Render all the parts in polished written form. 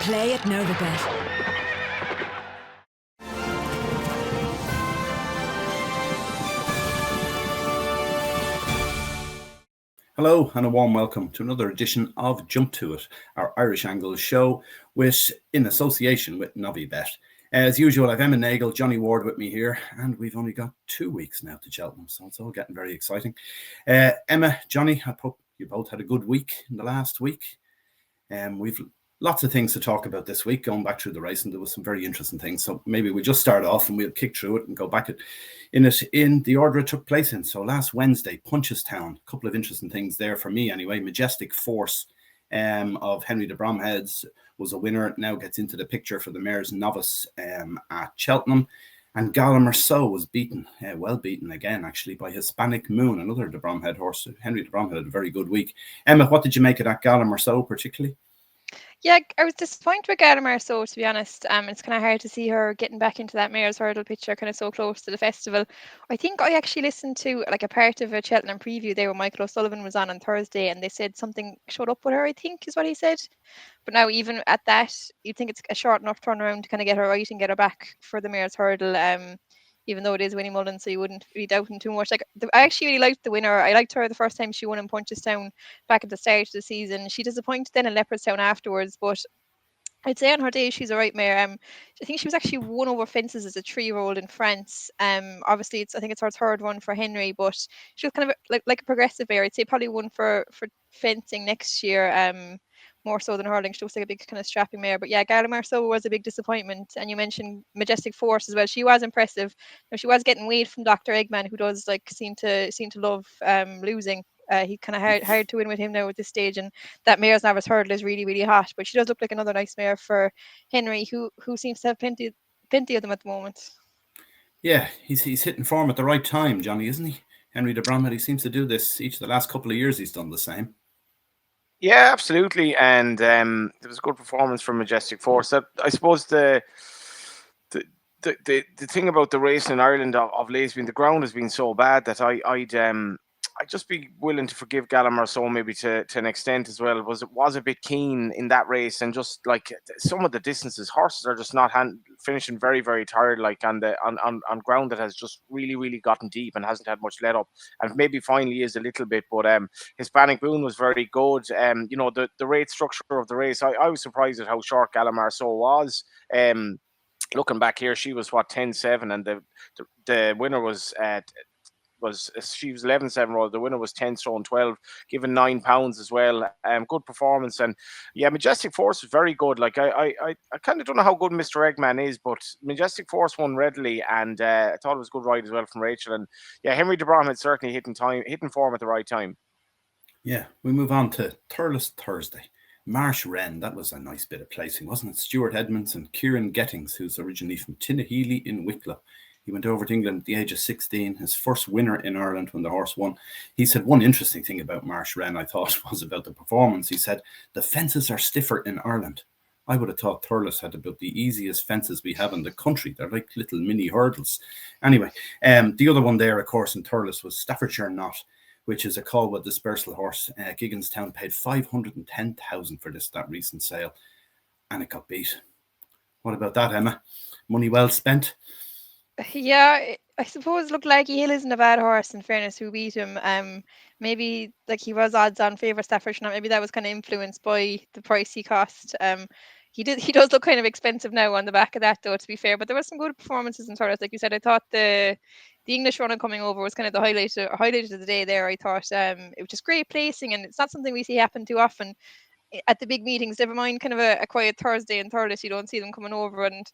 Play at Novibet. Hello and a warm welcome to another edition of Jump to It, our Irish Angles show in association with Novibet. As usual, I've Emma Nagle, Johnny Ward with me here, and we've only got 2 weeks now to Cheltenham, so it's all getting very exciting. Emma, Johnny, I hope you both had a good week in the last week. We've lots of things to talk about this week, going back through the race, and there was some very interesting things. So maybe we just start off and we'll kick through it and go back in the order it took place in. So last Wednesday, Punchestown, a couple of interesting things there for me anyway. Majestic Force of Henry de Bromhead's was a winner. Now gets into the picture for the mare's novice at Cheltenham. And Gala was beaten, well beaten again, actually, by Hispanic Moon, another de Bromhead horse. Henry de Bromhead had a very good week. Emma, what did you make of that Gala particularly? Yeah, I was disappointed with Gala to be honest. It's kind of hard to see her getting back into that mare's hurdle picture kind of so close to the festival. I think I actually listened to like a part of a Cheltenham preview there where Michael O'Sullivan was on Thursday, and they said something showed up with her, I think is what he said. But now even at that, you'd think it's a short enough turnaround to kind of get her right and get her back for the mare's hurdle. Even though it is Winnie Mullen, so you wouldn't be doubting too much. I actually really liked the winner. I liked her the first time she won in Punchestown back at the start of the season. She disappointed then in Leopardstown afterwards, but I'd say on her day she's a right mare. I think she was actually won over fences as a 3-year-old in France. Obviously I think it's her third one for Henry, but she was kind of like a progressive mare. I'd say probably one for fencing next year. More so than hurling. She looks like a big kind of strapping mare. But yeah, Gala was a big disappointment. And you mentioned Majestic Force as well. She was impressive. Now, she was getting weighed from Dr. Eggman, who does seem to love losing. He kind of hard to win with him now at this stage, and that mare's novice hurdle is really, really hot. But she does look like another nice mare for Henry, who seems to have plenty of them at the moment. Yeah, he's hitting form at the right time, Johnny, isn't he? Henry de Bromhead, he seems to do this each of the last couple of years. He's done the same. Yeah, absolutely, and there was a good performance from Majestic Force. I suppose the thing about the race in Ireland of late has been the ground has been so bad that I'd just be willing to forgive Gala maybe to an extent as well. It was a bit keen in that race, and just like some of the distances, horses are just not finishing very, very tired, like on ground that has just really, really gotten deep and hasn't had much let up, and maybe finally is a little bit. But Hispanic Moon was very good. The rate structure of the race, I was surprised at how short Gala was. Looking back here, she was 10-7, and the winner was she was 11-7. The winner was 10 stone 12, given £9 as well. Good performance, and yeah, Majestic Force was very good. Like I kind of don't know how good Mr. Eggman is, but Majestic Force won readily, and I thought it was a good ride as well from Rachel. And yeah, Henry de Bromhead certainly hitting form at the right time. Yeah, we move on to Thurles Thursday. Marsh Wren, that was a nice bit of placing, wasn't it? Stuart Edmonds and Kieran Gettings, who's originally from Tinnahealy in Wicklow. He went over to England at the age of 16, his first winner in Ireland when the horse won. He said one interesting thing about Marsh Wren, I thought, was about the performance. He said, the fences are stiffer in Ireland. I would have thought Thurles had about the easiest fences we have in the country. They're like little mini hurdles. Anyway, the other one there, of course, in Thurles was Staffordshire Knot, which is a Colwood dispersal horse. Gigginstown paid $510,000 for that recent sale, and it got beat. What about that, Emma? Money well spent? Yeah, I suppose Lucky Hill isn't a bad horse, in fairness, who beat him. Maybe he was odds on favour Staffordshire. Maybe that was kind of influenced by the price he cost. He does look kind of expensive now on the back of that, though, to be fair. But there was some good performances in Thurles. Like you said, I thought the English runner coming over was kind of the highlight of the day there. I thought it was just great placing, and it's not something we see happen too often at the big meetings. Never mind kind of a quiet Thursday in Thurles, you don't see them coming over, and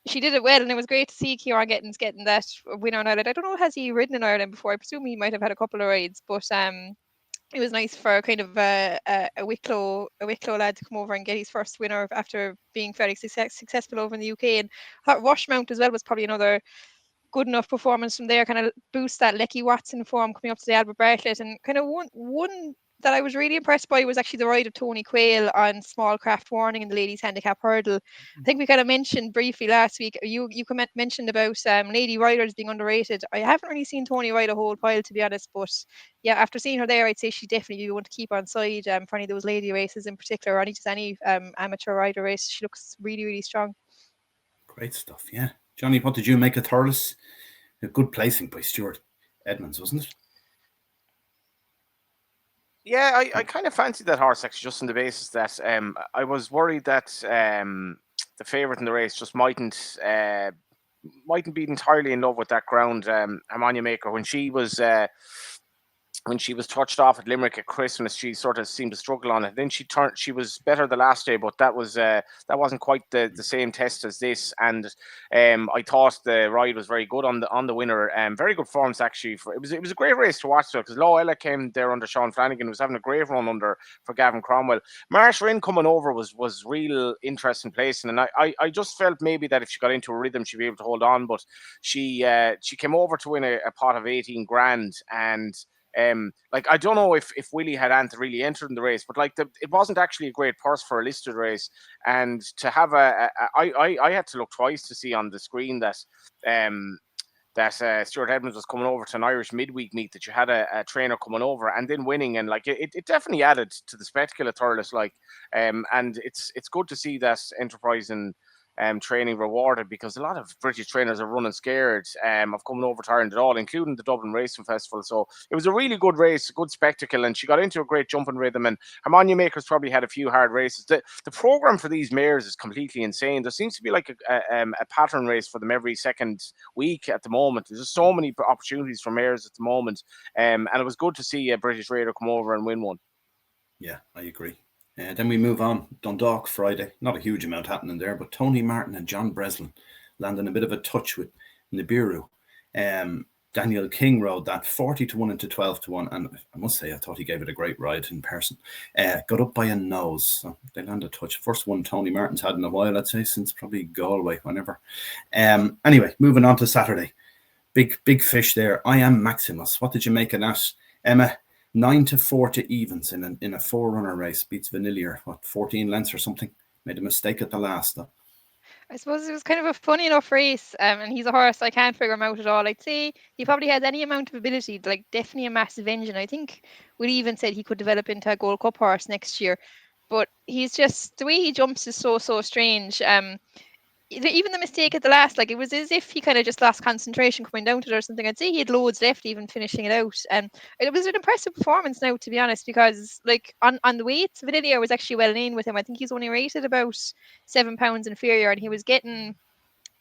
she did it well, and it was great to see Kieran Gettings getting that winner in Ireland. I don't know, has he ridden in Ireland before? I presume he might have had a couple of rides, but it was nice for kind of a Wicklow lad to come over and get his first winner after being fairly successful over in the UK. And I thought Rushmount as well was probably another good enough performance from there, kind of boost that Lecky Watson form coming up to the Albert Bartlett, and kind of won that I was really impressed by was actually the ride of Tony Quayle on Small Craft Warning in the ladies handicap hurdle. I think we kind of mentioned briefly last week, you mentioned about lady riders being underrated. I haven't really seen Tony ride a whole pile, to be honest, but yeah, after seeing her there, I'd say she definitely want to keep on side for any of those lady races in particular, or any amateur rider race. She looks really, really strong. Great stuff, yeah. Johnny, what did you make of Thurles? A good placing by Stuart Edmonds, wasn't it? Yeah, I kind of fancied that horse actually, just on the basis that I was worried that the favourite in the race just mightn't be entirely in love with that ground, Harmonia Maker. When she was touched off at Limerick at Christmas, she sort of seemed to struggle on it. Then she was better the last day, but that wasn't quite the same test as this. And I thought the ride was very good on the winner. Very good forms actually. It was a great race to watch though, because Low Ella came there under Sean Flanagan, was having a great run for Gavin Cromwell. Marsh Rinn coming over was real interesting placing, and I just felt maybe that if she got into a rhythm she'd be able to hold on, but she came over to win a pot of 18 grand. And I don't know if Willie had really entered in the race, but it wasn't actually a great purse for a listed race. And to have I had to look twice to see on the screen that Stuart Edmonds was coming over to an Irish midweek meet, that you had a trainer coming over and then winning, and it definitely added to the spectacle of Thurles. And it's good to see that enterprise and training rewarded, because a lot of British trainers are running scared of coming over to Ireland at all, including the Dublin Racing Festival. So it was a really good race, a good spectacle, and she got into a great jumping rhythm. And Harmonia Maker's probably had a few hard races. The program for these mares is completely insane. There seems to be like a pattern race for them every second week at the moment. There's just so many opportunities for mares at the moment, and it was good to see a British raider come over and win one. Yeah, I agree. Then we move on. Dundalk Friday. Not a huge amount happening there, but Tony Martin and John Breslin landing a bit of a touch with Nibiru. Daniel King rode that 40-1 into 12-1, and I must say I thought he gave it a great ride in person. Got up by a nose, so they landed a touch. First one Tony Martin's had in a while, I'd say, since probably Galway, whenever. Anyway, moving on to Saturday. Big fish there. I Am Maximus. What did you make of that, Emma? 9-4 to evens in a 4-runner race, beats Vanillier, 14 lengths or something. Made a mistake at the last though. I suppose it was kind of a funny enough race, and he's a horse I can't figure him out at all. I'd say he probably has any amount of ability, definitely a massive engine. I think we even said he could develop into a Gold Cup horse next year, but he's just, the way he jumps is so strange. Even the mistake at the last, it was as if he kind of just lost concentration coming down to it or something. I'd say he had loads left, even finishing it out. And it was an impressive performance now, to be honest, because on the weights, Vanillier was actually well in with him. I think he's only rated about 7 pounds inferior, and he was getting,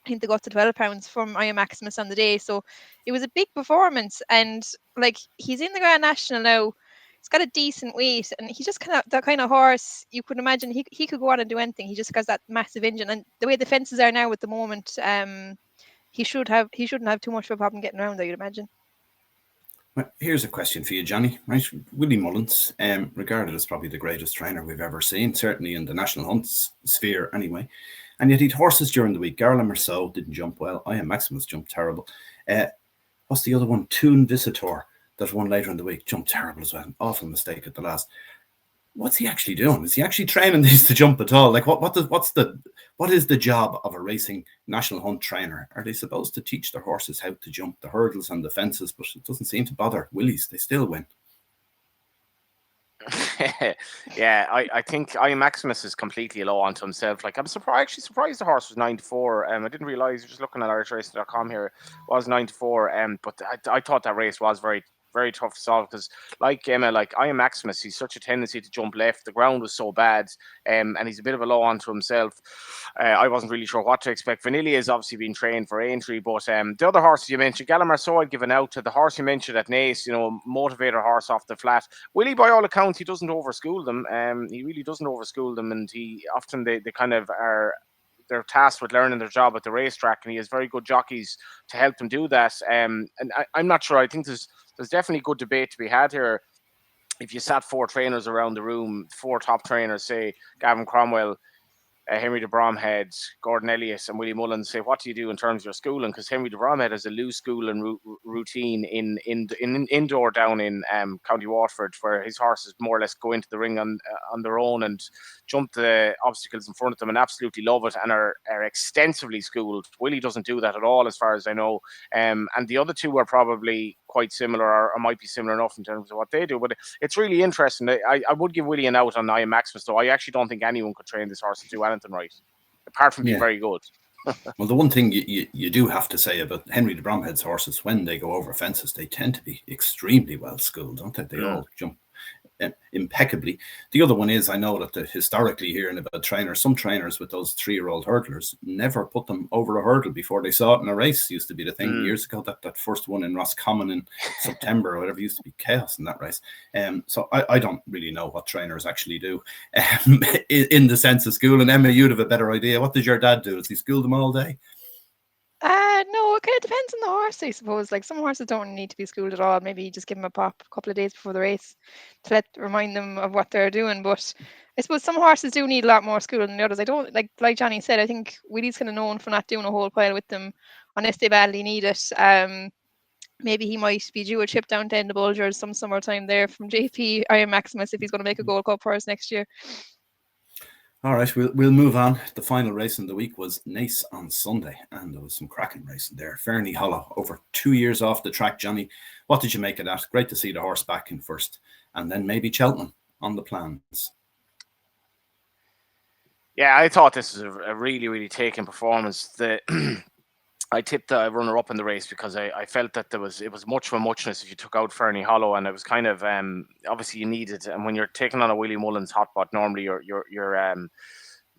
I think they got to 12 pounds from Am Maximus on the day. So it was a big performance. And he's in the Grand National now. He's got a decent weight, and he's just that kind of horse you could imagine he could go on and do anything. He just has that massive engine, and the way the fences are now at the moment, he shouldn't have too much of a problem getting around, I would imagine. Well, here's a question for you, Johnny. Right, Willie Mullins, regarded as probably the greatest trainer we've ever seen, certainly in the national hunts sphere, anyway. And yet he'd horses during the week. Garland Merceau didn't jump well. I Am Maximus jumped terrible. What's the other one? Toon Visitor. That one later in the week jumped terrible as well. An awful mistake at the last. What's he actually doing? Is he actually training these to jump at all? What is the job of a racing national hunt trainer? Are they supposed to teach their horses how to jump the hurdles and the fences? But it doesn't seem to bother Willies. They still win. Yeah, I think Am Maximus is completely low onto himself. I'm surprised the horse was 9-4. I didn't realize, just looking at IrishRacing.com here, it was 9-4. But I thought that race was very, very tough to solve, because Emma, I Am Maximus, he's such a tendency to jump left. The ground was so bad, and he's a bit of a low onto himself. I wasn't really sure what to expect. Vanillier has obviously been trained for Aintree, but the other horses you mentioned, Galle Marceau, I'd given out to. The horse you mentioned at Naas, motivator horse off the flat. Willie, by all accounts, he doesn't overschool them. He really doesn't overschool them, and he often they kind of are. They're tasked with learning their job at the racetrack, and he has very good jockeys to help them do that. And I'm not sure. I think there's definitely good debate to be had here. If you sat 4 trainers around the room, 4 top trainers, say Gavin Cromwell, Henry de Bromhead, Gordon Elliott, and Willie Mullins say, "What do you do in terms of your schooling?" Because Henry de Bromhead has a loose schooling routine in indoor down in County Waterford, where his horses more or less go into the ring on their own and jump the obstacles in front of them and absolutely love it and are extensively schooled. Willie doesn't do that at all, as far as I know. And the other two are probably quite similar, or might be similar enough in terms of what they do. But it's really interesting. I would give Willie an out on Am Maximus, though. I actually don't think anyone could train this horse to do anything right, apart from being very good. Well, the one thing you do have to say about Henry de Bromhead's horses, when they go over fences, they tend to be extremely well schooled, don't they? They all jump impeccably. The other one is, I know that historically hearing about trainers, some trainers with those 3-year-old hurdlers never put them over a hurdle before they saw it in a race. Used to be the thing years ago. That first one in Roscommon in September or whatever used to be chaos in that race. So I don't really know what trainers actually do in the sense of school. And Emma, you'd have a better idea. What does your dad do? Does he school them all day? No, it kind of depends on the horse, I suppose. Like, some horses don't need to be schooled at all. Maybe you just give them a pop a couple of days before the race to remind them of what they're doing. But I suppose some horses do need a lot more schooling than the others. I don't like Johnny said, I think Willie's kind of known for not doing a whole pile with them unless they badly need it. Maybe he might be due a trip down to Enda Bulgers some summertime there from JP Am Maximus if he's going to make a Gold Cup for us next year. All right, we'll move on. The final race in the week was Nace on Sunday, and there was some cracking racing there. Ferny Hollow, over 2 years off the track. Johnny, what did you make of that? Great to see the horse back in first, and then maybe Cheltenham on the plans. Yeah, I thought this was a really, really taken performance. I tipped the runner-up in the race because I felt that it was much of a muchness if you took out Ferny Hollow, and it was kind of obviously you needed, and when you're taking on a Willie Mullins hotbot, normally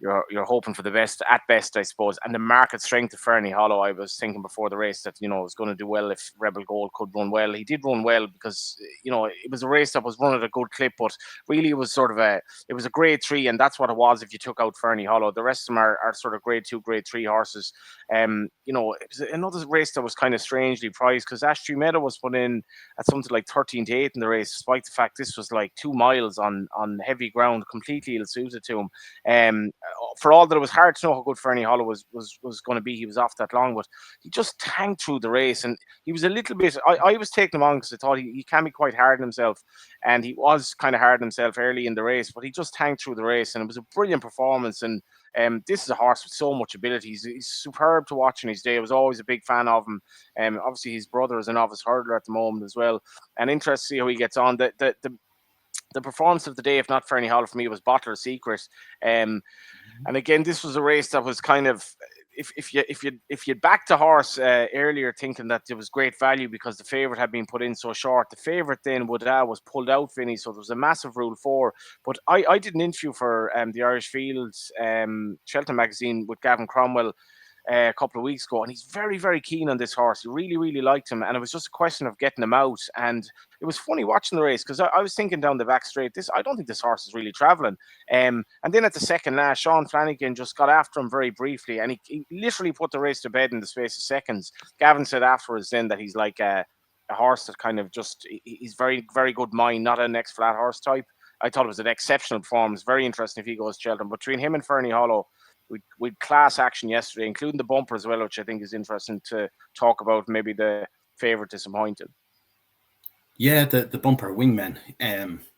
you're hoping for the best at best, I suppose. And the market strength of Ferny Hollow, I was thinking before the race that, it was going to do well if Rebel Gold could run well. He did run well because, it was a race that was run at a good clip, but really it was sort of it was a grade 3, and that's what it was if you took out Ferny Hollow. The rest of them are sort of grade 2, grade 3 horses. It was another race that was kind of strangely priced because Ashtree Meadow was put in at something like 13 to 8 in the race, despite the fact this was like 2 miles on heavy ground, completely ill-suited to him. For all that it was hard to know how good Ferny Hollow was going to be, he was off that long, but he just tanked through the race, and he was a little bit. I was taking him on because I thought he can be quite hard on himself, and he was kind of hard on himself early in the race, but he just tanked through the race, and it was a brilliant performance. And this is a horse with so much ability. He's superb to watch in his day. I was always a big fan of him. Obviously his brother is a novice hurdler at the moment as well, and interested to see how he gets on. The performance of the day, if not Ferny Hollow for me, was Bottler Secret. And again, this was a race that was kind of, if you backed a horse earlier thinking that there was great value because the favourite had been put in so short, the favourite then was pulled out, Vinny, so there was a massive Rule 4. But I did an interview for the Irish Fields Cheltenham magazine with Gavin Cromwell a couple of weeks ago, and he's very, very keen on this horse. He really, really liked him, and it was just a question of getting him out. And it was funny watching the race because I was thinking down the back straight, I don't think this horse is really travelling. And then at the second last, Sean Flanagan just got after him very briefly, and he literally put the race to bed in the space of seconds. Gavin said afterwards then that he's like a horse that kind of he's very, very good mind, not an ex-flat horse type. I thought it was an exceptional performance. Very interesting if he goes to Cheltenham. Between him and Ferny Hollow, with class action yesterday, including the bumper as well, which I think is interesting to talk about. Maybe the favourite disappointed. Yeah, the bumper Wingmen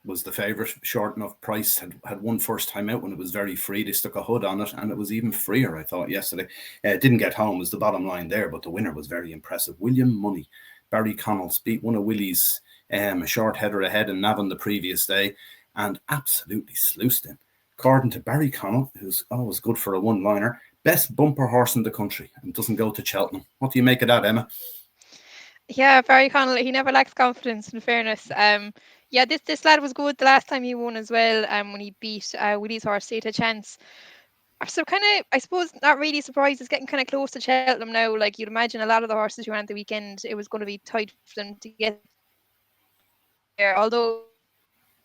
was the favourite. Short enough price, had won first time out when it was very free. They stuck a hood on it, and it was even freer, I thought, yesterday. Didn't get home was the bottom line there, but the winner was very impressive. William Money, Barry Connells, beat one of Willie's a short header ahead in Navan the previous day, and absolutely sluiced in. According to Barry Connell, who's always good for a one-liner, best bumper horse in the country and doesn't go to Cheltenham. What do you make of that, Emma? Yeah, Barry Connell, he never lacks confidence, in fairness. Yeah, this lad was good the last time he won as well, when he beat Willie's horse, State a Chance. So kind of, I suppose, not really surprised. It's getting kind of close to Cheltenham now. Like, you'd imagine a lot of the horses who ran at the weekend, it was going to be tight for them to get there. Although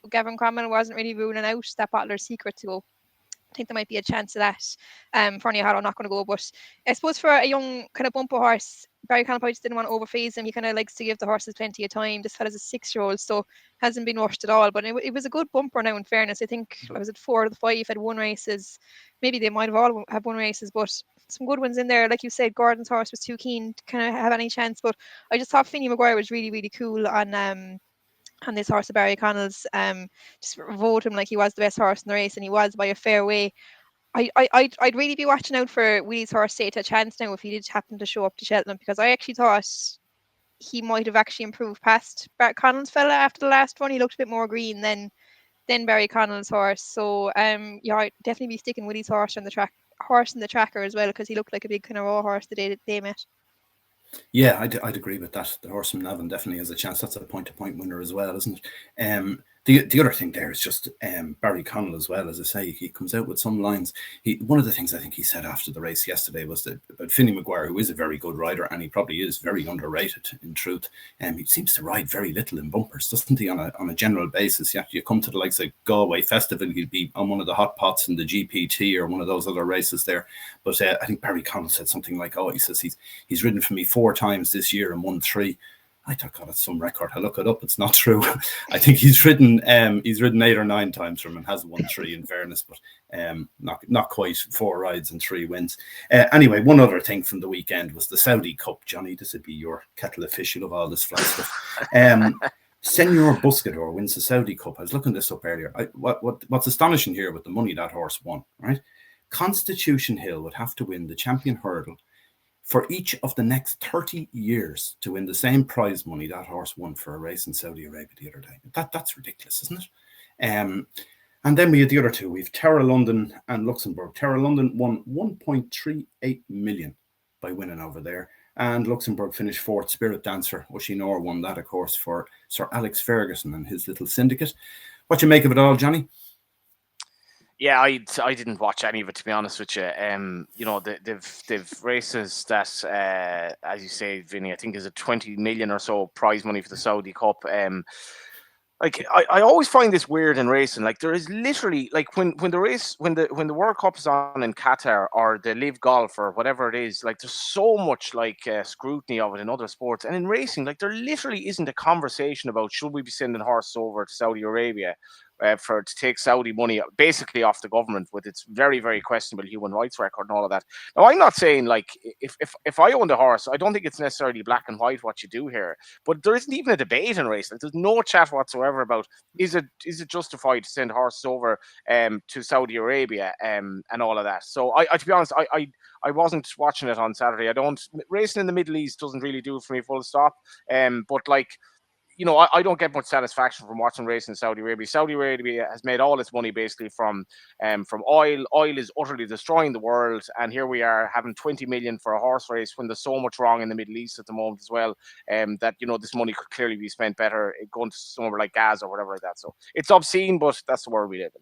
Gavin Cromwell wasn't really ruling out that Bottler Secret to go. I think there might be a chance of that. Ferny Hollow not going to go, but I suppose for a young kind of bumper horse, Barry Connell probably just didn't want to overphase him. He kind of likes to give the horses plenty of time. This fella's a 6-year-old, so hasn't been rushed at all. But it was a good bumper now, in fairness. I think, was it 4 of the 5 had won races? Maybe they might have all have won races, but some good ones in there. Like you said, Gordon's horse was too keen to kind of have any chance. But I just thought Finney Maguire was really, really cool on this horse of Barry Connell's. Just vote him like he was the best horse in the race, and he was by a fair way. I'd really be watching out for Willie's horse Say a Chance now if he did happen to show up to Cheltenham, because I actually thought he might have actually improved past Barry Connell's fella after the last one. He looked a bit more green than Barry Connell's horse. So yeah, I'd definitely be sticking Willie's horse in the tracker as well, because he looked like a big kind of raw horse the day that they met. Yeah, I'd agree with that. The horse from Navan definitely has a chance. That's a point-to-point winner as well, isn't it? The other thing there is just Barry Connell as well. As I say, he comes out with some lines. One of the things I think he said after the race yesterday was that about Finney Maguire, who is a very good rider, and he probably is very underrated in truth. He seems to ride very little in bumpers, doesn't he? On a general basis, you come to the likes of Galway Festival, he'd be on one of the hot pots in the GPT or one of those other races there. But I think Barry Connell said something like, "Oh, he says he's ridden for me 4 times this year and won 3." I thought, God, it's some record. I look it up. It's not true. I think he's ridden 8 or 9 times from him, has won 3 in fairness, but not quite 4 rides and 3 wins. Anyway, one other thing from the weekend was the Saudi Cup. Johnny, this would be your kettle of fish. You love all this fly stuff. Senor Buscador wins the Saudi Cup. I was looking this up earlier. What's astonishing here with the money that horse won, right? Constitution Hill would have to win the champion hurdle for each of the next 30 years to win the same prize money that horse won for a race in Saudi Arabia the other day. That's ridiculous, isn't it? And then we had the other two. We have Terra London and Luxembourg. Terra London won 1.38 million by winning over there. And Luxembourg finished 4th. Spirit Dancer, Ushinor won that, of course, for Sir Alex Ferguson and his little syndicate. What do you make of it all, Johnny? Yeah, I didn't watch any of it, to be honest with you. You know, they've races that, as you say, Vinny, I think is a 20 million or so prize money for the Saudi Cup. Like I always find this weird in racing. Like there is literally like when the World Cup is on in Qatar or the Live Golf or whatever it is, like there's so much like scrutiny of it in other sports, and in racing, like there literally isn't a conversation about should we be sending horses over to Saudi Arabia to take Saudi money basically off the government with its very, very questionable human rights record and all of that. Now, I'm not saying like if I owned a horse, I don't think it's necessarily black and white what you do here, but there isn't even a debate in racing. There's no chat whatsoever about is it justified to send horses over to Saudi Arabia and all of that. So I to be honest, I wasn't watching it on Saturday. Racing in the Middle East doesn't really do it for me, full stop. But like, you know, I don't get much satisfaction from watching racing in Saudi Arabia. Saudi Arabia has made all its money basically from oil. Oil is utterly destroying the world, and here we are having 20 million for a horse race when there's so much wrong in the Middle East at the moment as well. That, you know, this money could clearly be spent better going to somewhere like Gaza or whatever like that. So it's obscene, but that's the world we live in.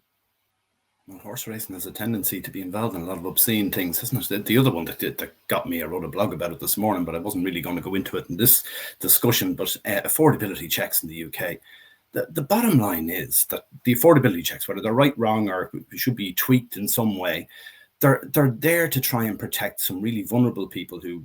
Well, horse racing has a tendency to be involved in a lot of obscene things, hasn't it? The other one that got me, I wrote a blog about it this morning, but I wasn't really going to go into it in this discussion, but affordability checks in the UK. The bottom line is that the affordability checks, whether they're right, wrong, or should be tweaked in some way, they're there to try and protect some really vulnerable people who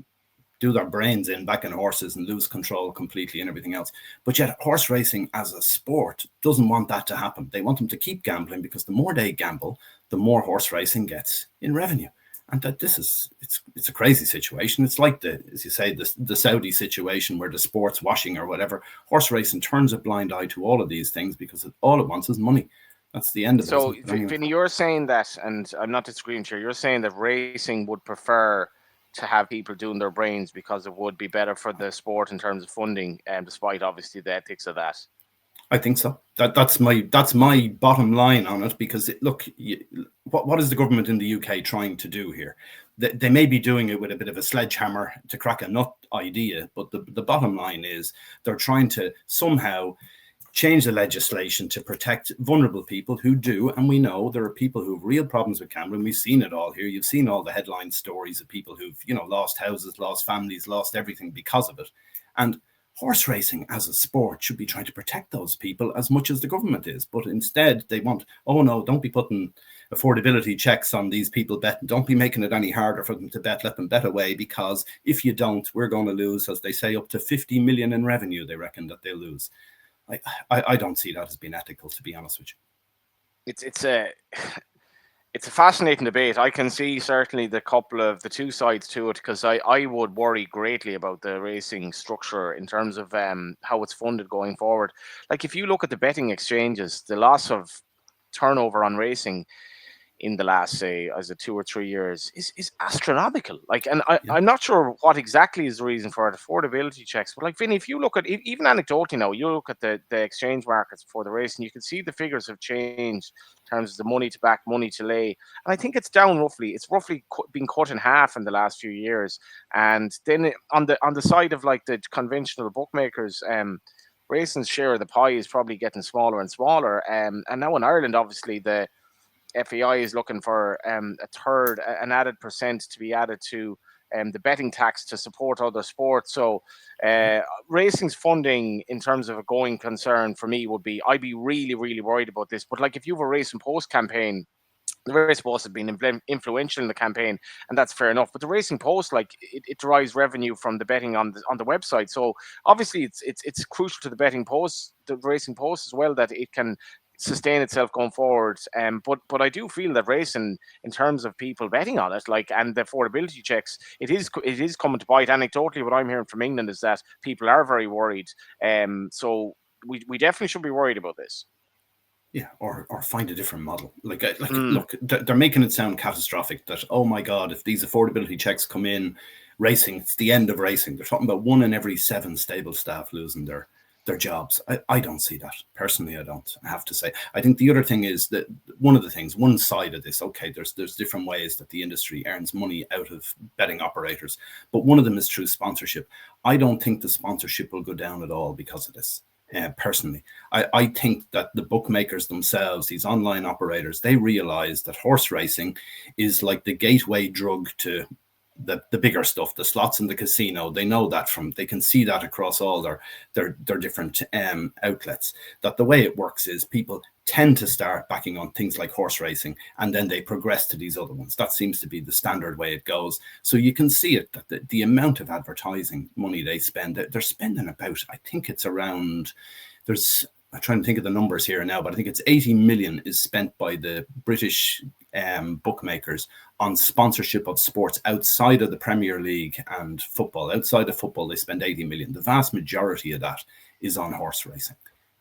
do their brains in back in horses and lose control completely and everything else. But yet horse racing as a sport doesn't want that to happen. They want them to keep gambling, because the more they gamble, the more horse racing gets in revenue. And that it's a crazy situation. It's like as you say, the Saudi situation where the sports washing or whatever. Horse racing turns a blind eye to all of these things because all it wants is money. That's the end of it. So, Vinny, you're saying that, and I'm not disagreeing here, you're saying that racing would prefer to have people doing their brains because it would be better for the sport in terms of funding, despite obviously the ethics of that. I think so. That's my bottom line on it, because what is the government in the UK trying to do here? They may be doing it with a bit of a sledgehammer to crack a nut idea, but the bottom line is they're trying to somehow change the legislation to protect vulnerable people who do. And we know there are people who have real problems with gambling. We've seen it all here. You've seen all the headline stories of people who've, lost houses, lost families, lost everything because of it. And horse racing as a sport should be trying to protect those people as much as the government is. But instead they want, oh no, don't be putting affordability checks on these people betting. Don't be making it any harder for them to bet. Let them bet away, because if you don't, we're going to lose, as they say, up to 50 million in revenue. They reckon that they'll lose. I don't see that as being ethical, to be honest with you. It's a fascinating debate. I can see certainly the two sides to it, because I would worry greatly about the racing structure in terms of how it's funded going forward. Like, if you look at the betting exchanges, the loss of turnover on racing in the last, say, as a 2 or 3 years is astronomical. Like, and I'm not sure what exactly is the reason for it, affordability checks. But like, Vinny, if you look at, even anecdotally now, you look at the exchange markets for the racing, you can see the figures have changed in terms of the money to back, money to lay. And I think it's down roughly. It's roughly been cut in half in the last few years. And then on the side of like the conventional bookmakers, racing's share of the pie is probably getting smaller and smaller. And now in Ireland, obviously, the FAI is looking for an added percent to be added to the betting tax to support other sports. So racing's funding in terms of a going concern for me would be, I'd be really, really worried about this. But like, if you have a Racing Post campaign, the Racing Post has been influential in the campaign, and that's fair enough. But the Racing Post, like, it derives revenue from the betting on the website. So obviously it's crucial to the Racing Post as well, that it can sustain itself going forward. But I do feel that racing, in terms of people betting on it, like, and the affordability checks, it is coming to bite. Anecdotally, what I'm hearing from England is that people are very worried. So we definitely should be worried about this. Yeah, or find a different model. Look, they're making it sound catastrophic that, oh my God, if these affordability checks come in, racing, it's the end of racing. They're talking about 1 in every 7 stable staff losing their jobs. I don't see that. Personally, I don't, I have to say. I think the other thing is that one side of this, okay, there's different ways that the industry earns money out of betting operators, but one of them is through sponsorship. I don't think the sponsorship will go down at all because of this. Personally, I think that the bookmakers themselves, these online operators, they realize that horse racing is like the gateway drug to the bigger stuff, the slots in the casino. They know that they can see that across all their different outlets, that the way it works is people tend to start backing on things like horse racing, and then they progress to these other ones. That seems to be the standard way it goes. So you can see it, that the amount of advertising money they spend, they're spending about, I think it's around, I'm trying to think of the numbers here now, but I think it's 80 million is spent by the British bookmakers on sponsorship of sports outside of the Premier League and football. Outside of football, they spend 80 million. The vast majority of that is on horse racing.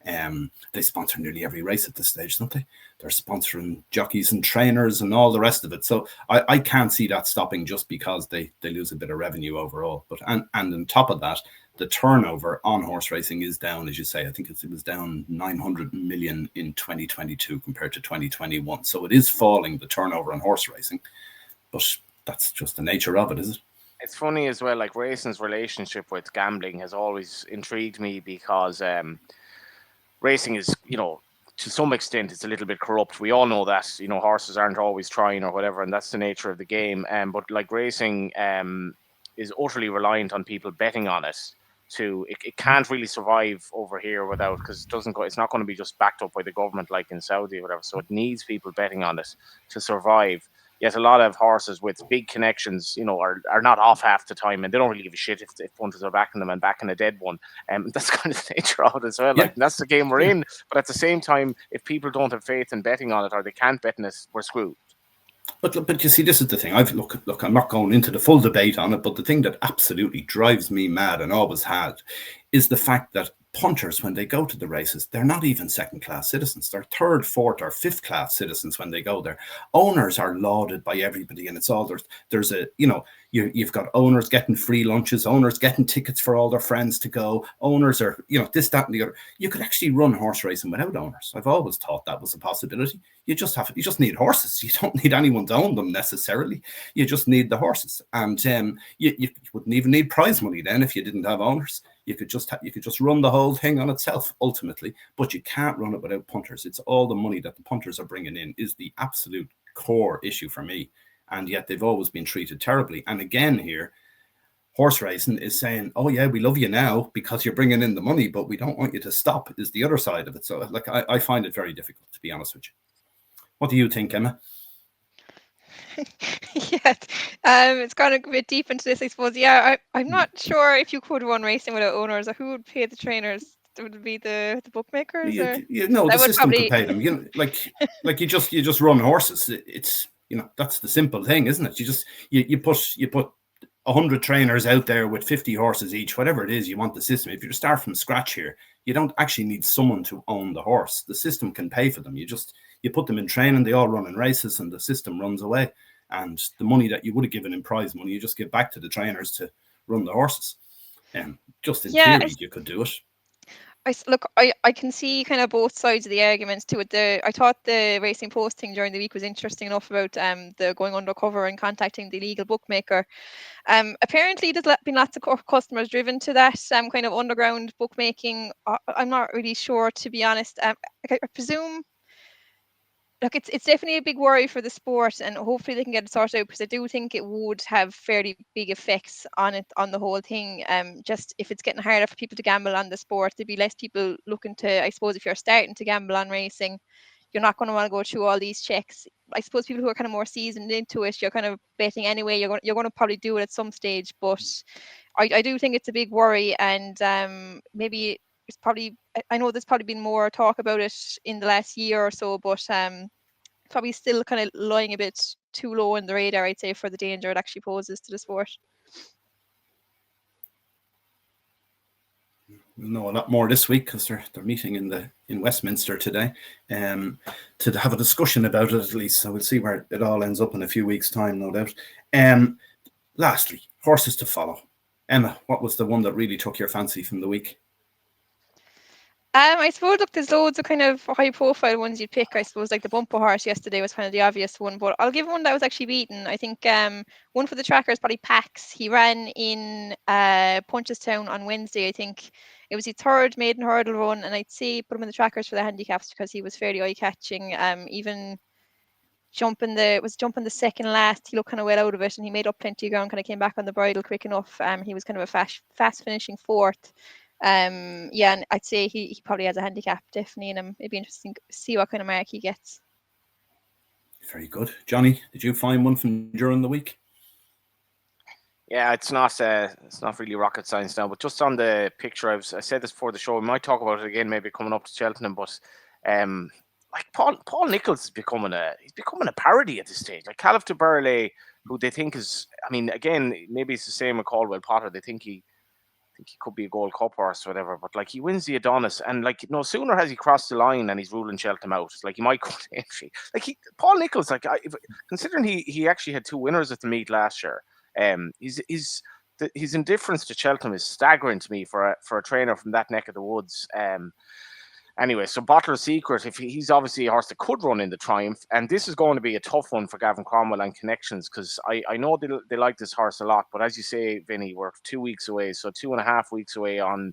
They sponsor nearly every race at this stage, don't they? They're sponsoring jockeys and trainers and all the rest of it. So I can't see that stopping just because they lose a bit of revenue overall. But and on top of that, the turnover on horse racing is down, as you say. I think it was down 900 million in 2022 compared to 2021. So it is falling, the turnover on horse racing. But that's just the nature of it, is it? It's funny as well, like, racing's relationship with gambling has always intrigued me, because racing is, to some extent, it's a little bit corrupt. We all know that, horses aren't always trying or whatever, and that's the nature of the game. But like, racing is utterly reliant on people betting on it. It can't really survive over here without, because it's not going to be just backed up by the government like in Saudi or whatever. So it needs people betting on it to survive. Yet a lot of horses with big connections, are not off half the time, and they don't really give a shit if punters are backing them and backing a dead one. That's kind of the nature of it as well. Like, that's the game we're in. But at the same time, if people don't have faith in betting on it, or they can't bet in it, we're screwed. But you see, this is the thing. Look, I'm not going into the full debate on it, but the thing that absolutely drives me mad, and always had, is the fact that punters, when they go to the races, they're not even second-class citizens. They're third, fourth, or fifth-class citizens when they go there. Owners are lauded by everybody, and it's all there's a, you've got owners getting free lunches, owners getting tickets for all their friends to go. Owners are, this, that, and the other. You could actually run horse racing without owners. I've always thought that was a possibility. You just need horses. You don't need anyone to own them necessarily. You just need the horses, and you wouldn't even need prize money then if you didn't have owners. You could just run the whole thing on itself ultimately, but you can't run it without punters. It's all the money that the punters are bringing in is the absolute core issue for me, and yet they've always been treated terribly. And again, here, horse racing is saying, "Oh yeah, we love you now because you're bringing in the money, but we don't want you to stop." Is the other side of it. So, like, I find it very difficult, to be honest with you. What do you think, Emma? Yeah, it's gone a bit deep into this, I suppose. Yeah, I'm not sure if you could run racing without owners, or who would pay the trainers. Would it be the bookmakers, or No, the that would system could probably pay them. Like you just run horses. It's that's the simple thing, isn't it? You put 100 trainers out there with 50 horses each, whatever it is you want the system. If you start from scratch here, you don't actually need someone to own the horse. The system can pay for them. You put them in training, they all run in races, and the system runs away. And the money that you would have given in prize money, you just give back to the trainers to run the horses. And just in theory, you could do it. I can see kind of both sides of the arguments to it. I thought the Racing Post thing during the week was interesting enough about the going undercover and contacting the illegal bookmaker. Apparently, there's been lots of customers driven to that kind of underground bookmaking. I'm not really sure, to be honest. I presume. Look, it's definitely a big worry for the sport, and hopefully they can get it sorted out, because I do think it would have fairly big effects on the whole thing. Just if it's getting harder for people to gamble on the sport, there'd be less people looking to. I suppose if you're starting to gamble on racing, you're not going to want to go through all these checks. I suppose people who are kind of more seasoned into it, you're kind of betting anyway. You're going to probably do it at some stage, but I do think it's a big worry, and maybe it's probably. I know there's probably been more talk about it in the last year or so, but probably still kind of lying a bit too low in the radar, I'd say, for the danger it actually poses to the sport. We'll know a lot more this week, because they're meeting in Westminster today, to have a discussion about it at least. So we'll see where it all ends up in a few weeks' time, no doubt. Lastly, horses to follow. Emma, what was the one that really took your fancy from the week? I suppose, look, there's loads of kind of high-profile ones you'd pick. I suppose, like the bumper horse yesterday was kind of the obvious one, but I'll give one that was actually beaten. I think one for the trackers, probably Pax. He ran in Punchestown on Wednesday. I think it was his third maiden hurdle run, and I'd say put him in the trackers for the handicaps, because he was fairly eye-catching. Even jumping the second last, he looked kind of well out of it, and he made up plenty of ground, kind of came back on the bridle quick enough. He was kind of a fast finishing fourth. And I'd say he probably has a handicap definitely in him. It'd be interesting to see what kind of mark he gets. Very good. Johnny, did you find one from during the week? Yeah, it's not really rocket science now, but just on the picture, I said this before the show. We might talk about it again, maybe coming up to Cheltenham. But like Paul Nichols is becoming a parody at this stage. Like Caliph de Burley, who they think is, I mean, again, maybe it's the same with Caldwell Potter. They think he could be a Gold Cup horse or whatever, but like he wins the Adonis, and like no sooner has he crossed the line and he's ruling Cheltenham out. It's like he might go to entry. Like Paul Nichols, like considering he actually had 2 winners at the meet last year, his indifference to Cheltenham is staggering to me for a trainer from that neck of the woods. Anyway, so Bottler Secret, if he's obviously a horse that could run in the Triumph, and this is going to be a tough one for Gavin Cromwell and Connections, because I know they like this horse a lot, but as you say, Vinny, we're 2 weeks away, so 2.5 weeks away on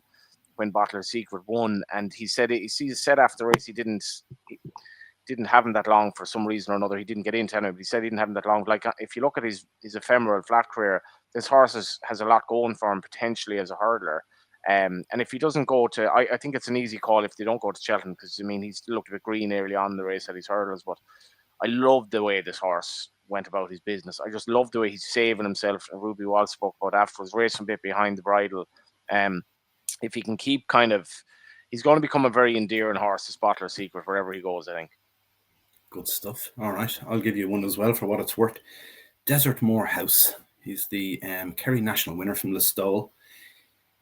when Bottler Secret won, and he said after the race he didn't have him that long for some reason or another. He didn't get into it, but he said he didn't have him that long. Like if you look at his ephemeral flat career, this horse has a lot going for him potentially as a hurdler. And if he doesn't go to, I think it's an easy call if they don't go to Cheltenham, because I mean he's looked a bit green early on in the race at his hurdles, but I love the way this horse went about his business. I just love the way he's saving himself. And Ruby Wall spoke about afterwards, racing a bit behind the bridle. If he can keep he's going to become a very endearing horse, this Bottler Secret, wherever he goes, I think. Good stuff. All right, I'll give you one as well for what it's worth. Desert Moor House. He's the Kerry National winner from Listowel.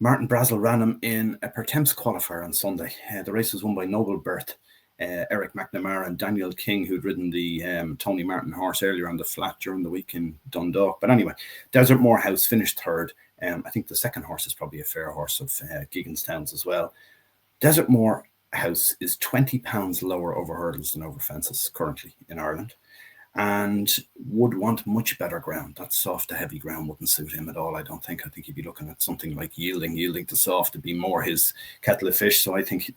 Martin Brazel ran him in a Pertemps qualifier on Sunday. The race was won by Noble Birth, Eric McNamara and Daniel King, who'd ridden the Tony Martin horse earlier on the flat during the week in Dundalk. But anyway, Desert Moor House finished third. I think the second horse is probably a fair horse of Gigginstown's as well. Desert Moor House is £20 lower over hurdles than over fences currently in Ireland, and would want much better ground. That soft to heavy ground wouldn't suit him at all, I don't think. I think he'd be looking at something like yielding to soft to be more his kettle of fish. So I think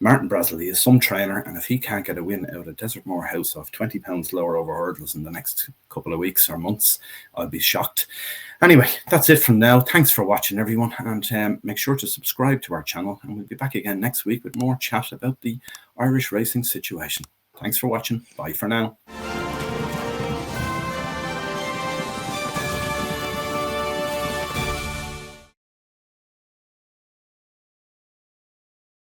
Martin Brazel is some trainer, and if he can't get a win out of Desert Moor House off £20 lower over hurdles in the next couple of weeks or months, I'll be shocked. Anyway, that's it from now. Thanks for watching, everyone, and make sure to subscribe to our channel, and we'll be back again next week with more chat about the Irish racing situation. Thanks for watching. Bye for now.